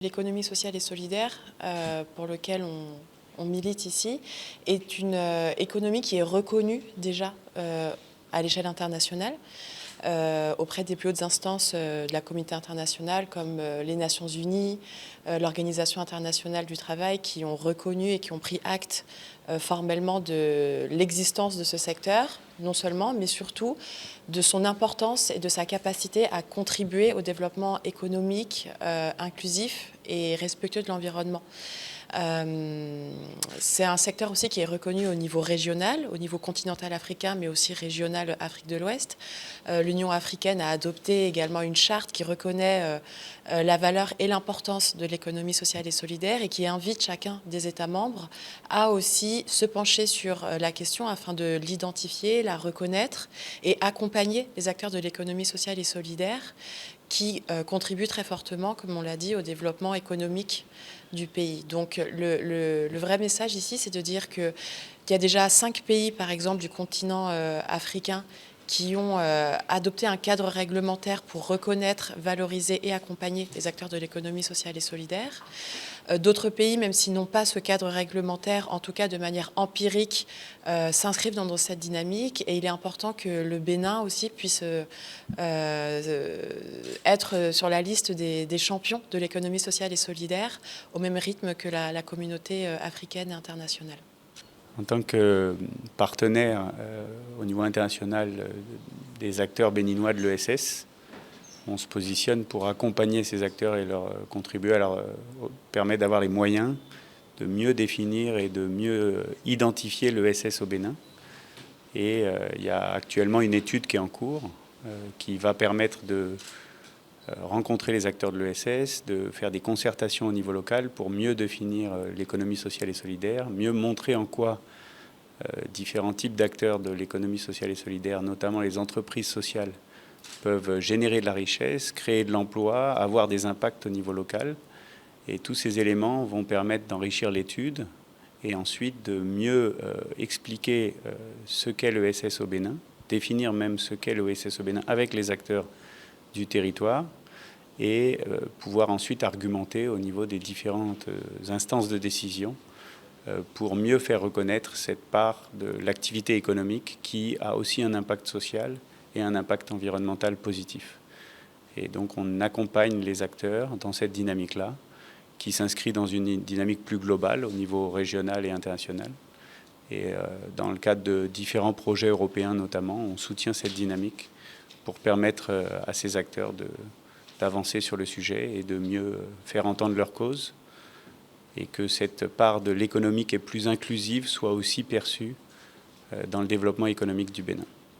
L'économie sociale et solidaire, pour lequel on milite ici, est une économie qui est reconnue déjà à l'échelle internationale, auprès des plus hautes instances de la communauté internationale, comme les Nations Unies, l'Organisation internationale du travail, qui ont reconnu et qui ont pris acte formellement de l'existence de ce secteur, non seulement, mais surtout de son importance et de sa capacité à contribuer au développement économique, inclusif et respectueux de l'environnement. C'est un secteur aussi qui est reconnu au niveau régional, au niveau continental africain, mais aussi régional Afrique de l'Ouest. L'Union africaine a adopté également une charte qui reconnaît la valeur et l'importance de l'économie sociale et solidaire et qui invite chacun des États membres à aussi se pencher sur la question afin de l'identifier, la reconnaître et accompagner les acteurs de l'économie sociale et solidaire qui contribuent très fortement, comme on l'a dit, au développement économique du pays. Donc le vrai message ici, c'est de dire qu'il y a déjà 5 pays, par exemple, du continent africain qui ont adopté un cadre réglementaire pour reconnaître, valoriser et accompagner les acteurs de l'économie sociale et solidaire. D'autres pays, même s'ils n'ont pas ce cadre réglementaire, en tout cas de manière empirique, s'inscrivent dans cette dynamique. Et il est important que le Bénin aussi puisse être sur la liste des champions de l'économie sociale et solidaire, au même rythme que la communauté africaine et internationale. En tant que partenaire au niveau international des acteurs béninois de l'ESS, on se positionne pour accompagner ces acteurs et leur contribuer à leur permettre d'avoir les moyens de mieux définir et de mieux identifier l'ESS au Bénin. Et il y a actuellement une étude qui est en cours qui va permettre de rencontrer les acteurs de l'ESS, de faire des concertations au niveau local pour mieux définir l'économie sociale et solidaire, mieux montrer en quoi différents types d'acteurs de l'économie sociale et solidaire, notamment les entreprises sociales, peuvent générer de la richesse, créer de l'emploi, avoir des impacts au niveau local. Et tous ces éléments vont permettre d'enrichir l'étude et ensuite de mieux expliquer ce qu'est l'ESS au Bénin, définir même ce qu'est l'ESS au Bénin avec les acteurs du territoire et pouvoir ensuite argumenter au niveau des différentes instances de décision pour mieux faire reconnaître cette part de l'activité économique qui a aussi un impact social et un impact environnemental positif. Et donc on accompagne les acteurs dans cette dynamique-là, qui s'inscrit dans une dynamique plus globale au niveau régional et international. Et dans le cadre de différents projets européens notamment, on soutient cette dynamique pour permettre à ces acteurs d'avancer sur le sujet et de mieux faire entendre leur cause et que cette part de l'économie qui est plus inclusive soit aussi perçue dans le développement économique du Bénin.